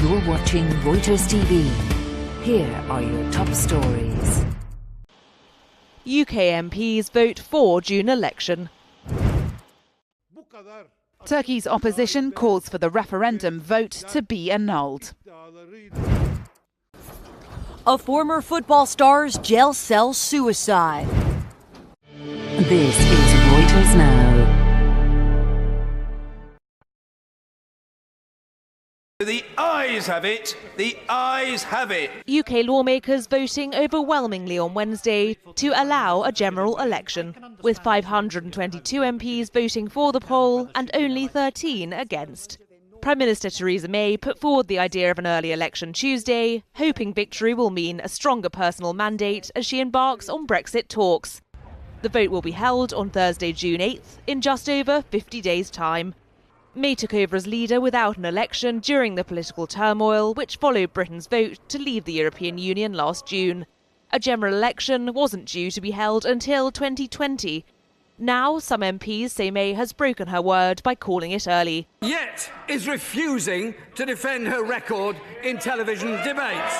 You're watching Reuters TV. Here are your top stories. UK MPs vote for June election. Turkey's opposition calls for the referendum vote to be annulled. A former football star's jail cell suicide. This is Reuters Now. The ayes have it. The ayes have it. UK lawmakers voting overwhelmingly on Wednesday to allow a general election, with 522 MPs voting for the poll and only 13 against. Prime Minister Theresa May put forward the idea of an early election Tuesday, hoping victory will mean a stronger personal mandate as she embarks on Brexit talks. The vote will be held on Thursday, June 8th, in just over 50 days' time. May took over as leader without an election during the political turmoil which followed Britain's vote to leave the European Union last June. A general election wasn't due to be held until 2020. Now, some MPs say May has broken her word by calling it early. Yet is refusing to defend her record in television debates.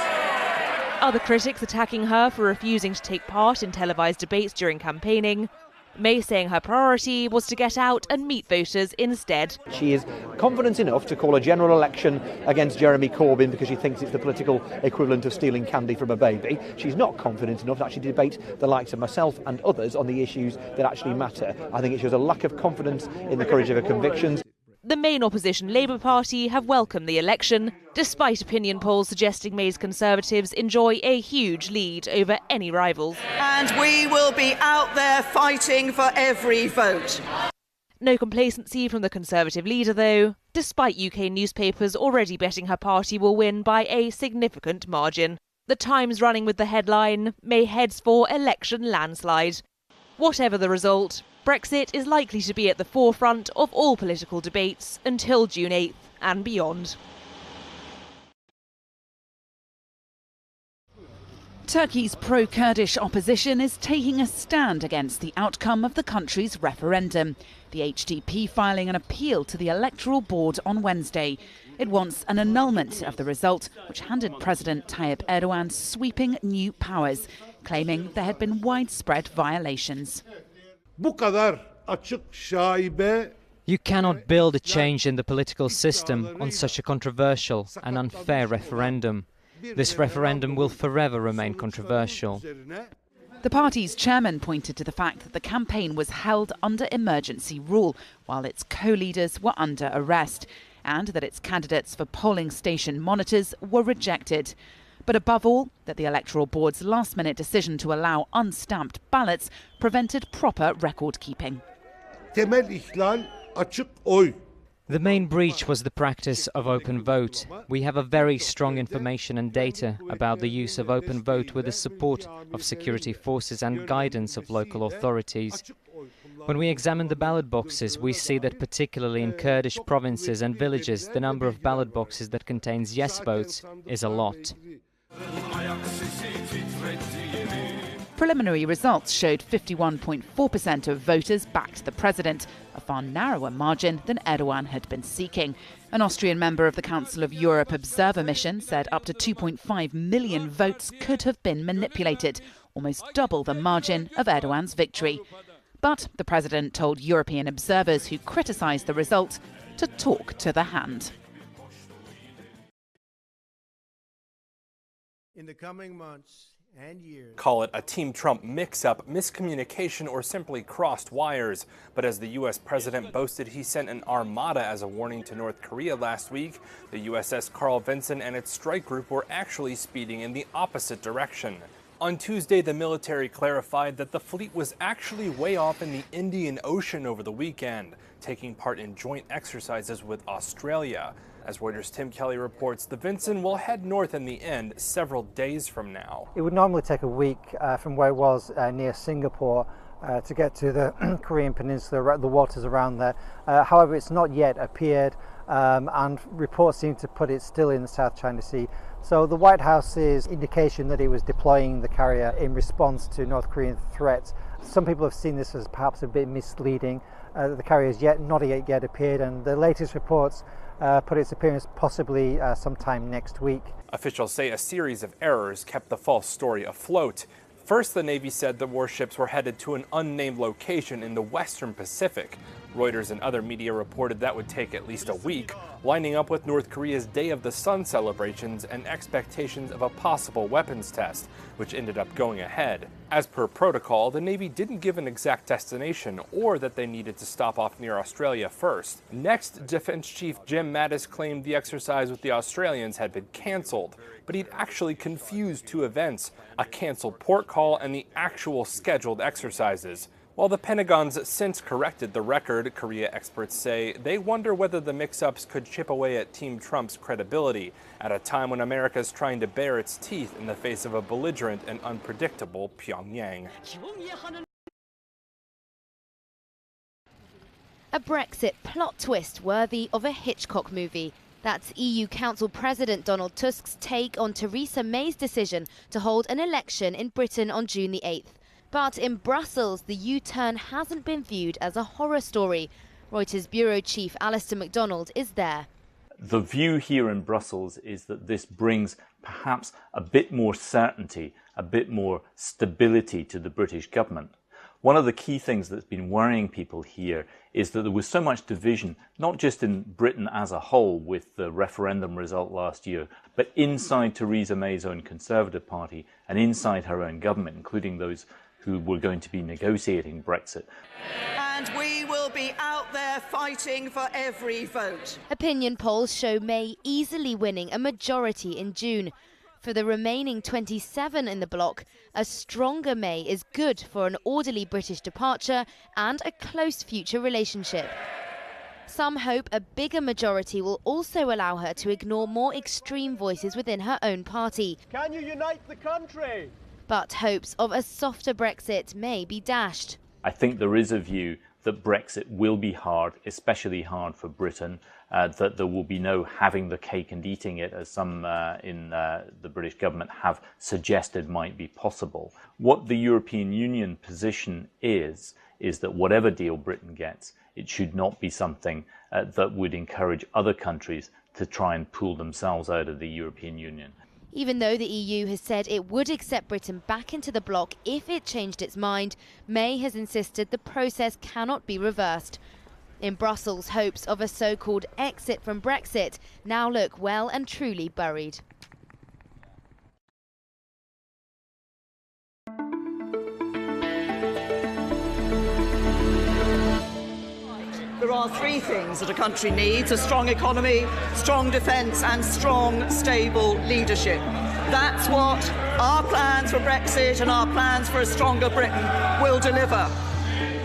Other critics attacking her for refusing to take part in televised debates during campaigning. May saying her priority was to get out and meet voters instead. She is confident enough to call a general election against Jeremy Corbyn because she thinks it's the political equivalent of stealing candy from a baby. She's not confident enough to actually debate the likes of myself and others on the issues that actually matter. I think it shows a lack of confidence in the courage of her convictions. The main opposition Labour Party have welcomed the election, despite opinion polls suggesting May's Conservatives enjoy a huge lead over any rivals. And we will be out there fighting for every vote. No complacency from the Conservative leader, though, despite UK newspapers already betting her party will win by a significant margin. The Times running with the headline, May heads for election landslide. Whatever the result, Brexit is likely to be at the forefront of all political debates until June 8th and beyond. Turkey's pro-Kurdish opposition is taking a stand against the outcome of the country's referendum. The HDP filing an appeal to the Electoral Board on Wednesday. It wants an annulment of the result, which handed President Tayyip Erdogan sweeping new powers, claiming there had been widespread violations. You cannot build a change in the political system on such a controversial and unfair referendum. This referendum will forever remain controversial. The party's chairman pointed to the fact that the campaign was held under emergency rule while its co-leaders were under arrest, and that its candidates for polling station monitors were rejected. But above all, that the Electoral Board's last-minute decision to allow unstamped ballots prevented proper record-keeping. The main breach was the practice of open vote. We have a very strong information and data about the use of open vote with the support of security forces and guidance of local authorities. When we examine the ballot boxes, we see that particularly in Kurdish provinces and villages, the number of ballot boxes that contains yes votes is a lot. Preliminary results showed 51.4% of voters backed the president, a far narrower margin than Erdogan had been seeking. An Austrian member of the Council of Europe Observer Mission said up to 2.5 million votes could have been manipulated, almost double the margin of Erdogan's victory. But the president told European observers who criticised the result to talk to the hand. In the coming months and years. Call it a Team Trump mix-up, miscommunication, or simply crossed wires. But as the U.S. president boasted he sent an armada as a warning to North Korea last week, the USS Carl Vinson and its strike group were actually speeding in the opposite direction. On Tuesday, the military clarified that the fleet was actually way off in the Indian Ocean over the weekend, taking part in joint exercises with Australia. As Reuters' Tim Kelly reports, the Vinson will head north in the end several days from now. It would normally take a week from where it was near Singapore to get to the Korean Peninsula, the waters around there. However, it's not yet appeared, and reports seem to put it still in the South China Sea. So the White House's indication that it was deploying the carrier in response to North Korean threats, some people have seen this as perhaps a bit misleading. The carrier has not yet appeared, and the latest reports put its appearance possibly sometime next week. Officials say a series of errors kept the false story afloat. First, the Navy said the warships were headed to an unnamed location in the Western Pacific. Reuters and other media reported that would take at least a week, lining up with North Korea's Day of the Sun celebrations and expectations of a possible weapons test, which ended up going ahead. As per protocol, the Navy didn't give an exact destination or that they needed to stop off near Australia first. Next, Defense Chief Jim Mattis claimed the exercise with the Australians had been cancelled, but he'd actually confused two events, a cancelled port call and the actual scheduled exercises. While the Pentagon's since corrected the record, Korea experts say they wonder whether the mix-ups could chip away at Team Trump's credibility at a time when America is trying to bare its teeth in the face of a belligerent and unpredictable Pyongyang. A Brexit plot twist worthy of a Hitchcock movie. That's EU Council President Donald Tusk's take on Theresa May's decision to hold an election in Britain on June the 8th. But in Brussels, the U-turn hasn't been viewed as a horror story. Reuters bureau chief Alistair MacDonald is there. The view here in Brussels is that this brings perhaps a bit more certainty, a bit more stability to the British government. One of the key things that's been worrying people here is that there was so much division, not just in Britain as a whole with the referendum result last year, but inside Theresa May's own Conservative Party and inside her own government, including those who were going to be negotiating Brexit. And we will be out there fighting for every vote. Opinion polls show May easily winning a majority in June. For the remaining 27 in the bloc, a stronger May is good for an orderly British departure and a close future relationship. Some hope a bigger majority will also allow her to ignore more extreme voices within her own party. Can you unite the country? But hopes of a softer Brexit may be dashed. I think there is a view that Brexit will be hard, especially hard for Britain, that there will be no having the cake and eating it, as some in the British government have suggested might be possible. What the European Union position is that whatever deal Britain gets, it should not be something that would encourage other countries to try and pull themselves out of the European Union. Even though the EU has said it would accept Britain back into the bloc if it changed its mind, May has insisted the process cannot be reversed. In Brussels, hopes of a so-called exit from Brexit now look well and truly buried. There are three things that a country needs: a strong economy, strong defence and strong, stable leadership. That's what our plans for Brexit and our plans for a stronger Britain will deliver.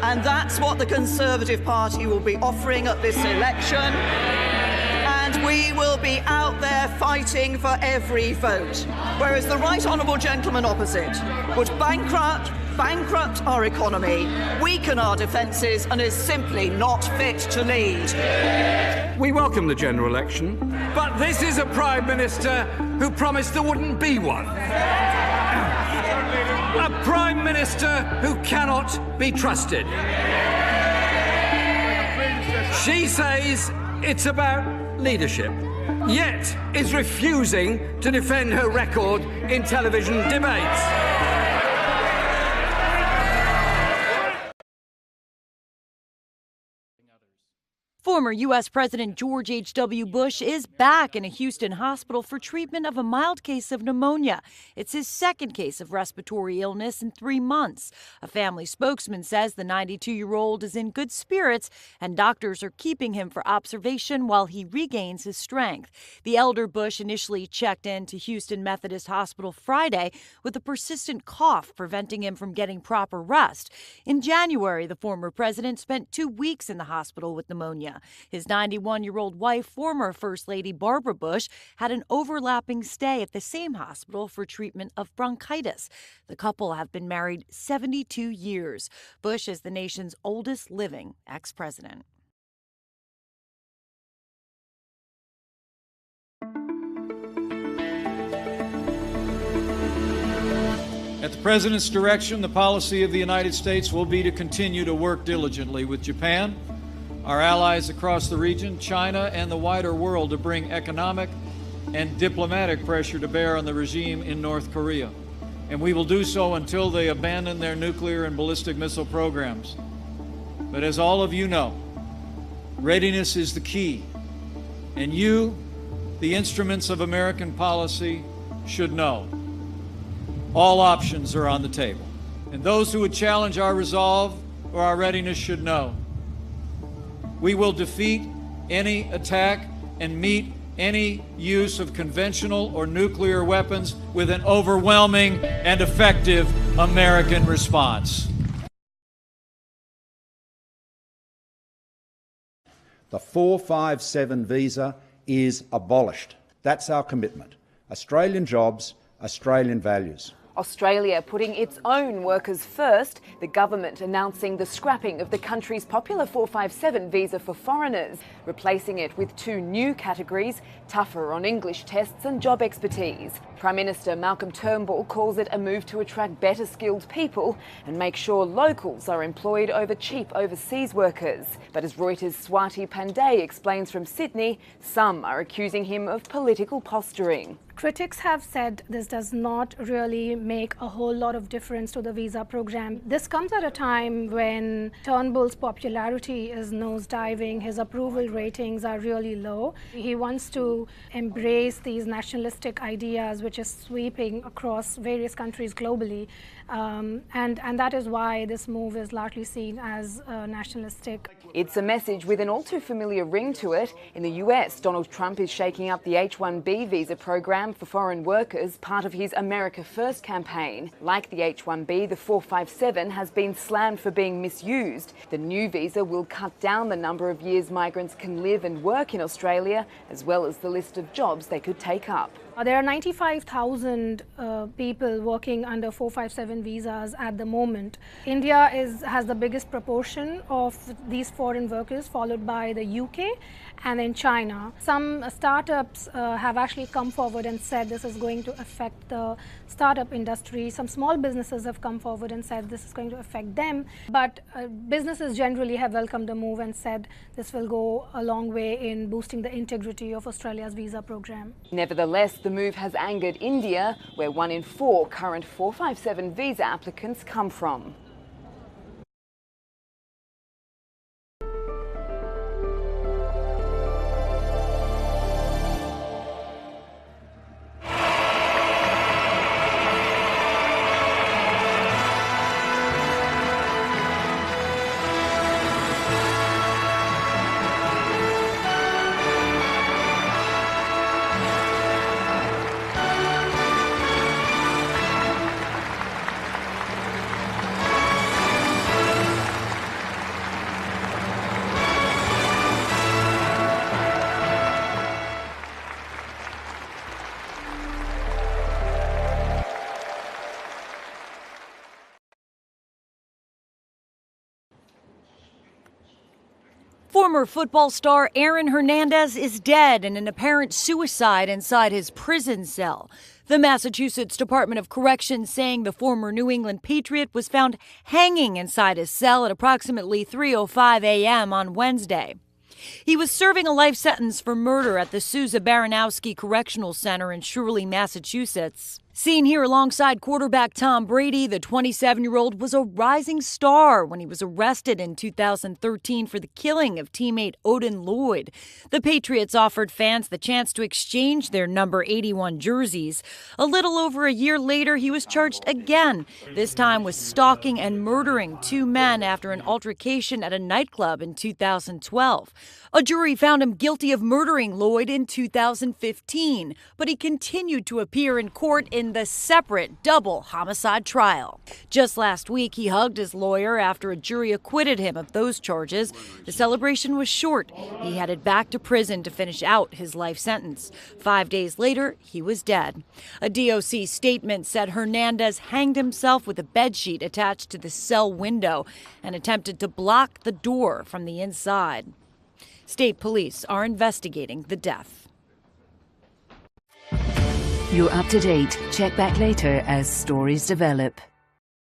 And that's what the Conservative Party will be offering at this election. And we will be out there fighting for every vote. Whereas the right honourable gentleman opposite would bankrupt our economy, weaken our defences and is simply not fit to lead. We welcome the general election, but this is a Prime Minister who promised there wouldn't be one. A Prime Minister who cannot be trusted. She says it's about leadership, yet is refusing to defend her record in television debates. Former U.S. President George H.W. Bush is back in a Houston hospital for treatment of a mild case of pneumonia. It's his second case of respiratory illness in 3 months. A family spokesman says the 92-year-old is in good spirits and doctors are keeping him for observation while he regains his strength. The elder Bush initially checked into Houston Methodist Hospital Friday with a persistent cough preventing him from getting proper rest. In January, the former president spent 2 weeks in the hospital with pneumonia. His 91-year-old wife, former First Lady Barbara Bush, had an overlapping stay at the same hospital for treatment of bronchitis. The couple have been married 72 years. Bush is the nation's oldest living ex-president. At the President's direction, the policy of the United States will be to continue to work diligently with Japan, our allies across the region, China, and the wider world to bring economic and diplomatic pressure to bear on the regime in North Korea. And we will do so until they abandon their nuclear and ballistic missile programs. But as all of you know, readiness is the key. And you, the instruments of American policy, should know. All options are on the table. And those who would challenge our resolve or our readiness should know. We will defeat any attack and meet any use of conventional or nuclear weapons with an overwhelming and effective American response. The 457 visa is abolished. That's our commitment. Australian jobs, Australian values. Australia putting its own workers first, the government announcing the scrapping of the country's popular 457 visa for foreigners, replacing it with two new categories, tougher on English tests and job expertise. Prime Minister Malcolm Turnbull calls it a move to attract better skilled people and make sure locals are employed over cheap overseas workers. But as Reuters' Swati Pandey explains from Sydney, some are accusing him of political posturing. Critics have said this does not really make a whole lot of difference to the visa program. This comes at a time when Turnbull's popularity is nosediving, his approval ratings are really low. He wants to embrace these nationalistic ideas which is sweeping across various countries globally. And that is why this move is largely seen as nationalistic. It's a message with an all too familiar ring to it. In the US, Donald Trump is shaking up the H-1B visa program for foreign workers, part of his America First campaign. Like the H-1B, the 457 has been slammed for being misused. The new visa will cut down the number of years migrants can live and work in Australia, as well as the list of jobs they could take up. There are 95,000 people working under 457 visas at the moment. India has the biggest proportion of these foreign workers, followed by the UK and then China. Some startups have actually come forward and said this is going to affect the startup industry. Some small businesses have come forward and said this is going to affect them. But businesses generally have welcomed the move and said this will go a long way in boosting the integrity of Australia's visa program. Nevertheless, the move has angered India, where 1 in 4 current 457 visa applicants come from. Former football star Aaron Hernandez is dead in an apparent suicide inside his prison cell. The Massachusetts Department of Corrections saying the former New England Patriot was found hanging inside his cell at approximately 3:05 a.m. on Wednesday. He was serving a life sentence for murder at the Sousa Baranowski Correctional Center in Shirley, Massachusetts. Seen here alongside quarterback Tom Brady, the 27-year-old was a rising star when he was arrested in 2013 for the killing of teammate Odin Lloyd. The Patriots offered fans the chance to exchange their number 81 jerseys. A little over a year later, he was charged again, this time with stalking and murdering 2 men after an altercation at a nightclub in 2012. A jury found him guilty of murdering Lloyd in 2015, but he continued to appear in court in the separate double homicide trial. Just last week, he hugged his lawyer after a jury acquitted him of those charges. The celebration was short. He headed back to prison to finish out his life sentence. 5 days later, he was dead. A DOC statement said Hernandez hanged himself with a bedsheet attached to the cell window and attempted to block the door from the inside. State police are investigating the death. You're up to date. Check back later as stories develop.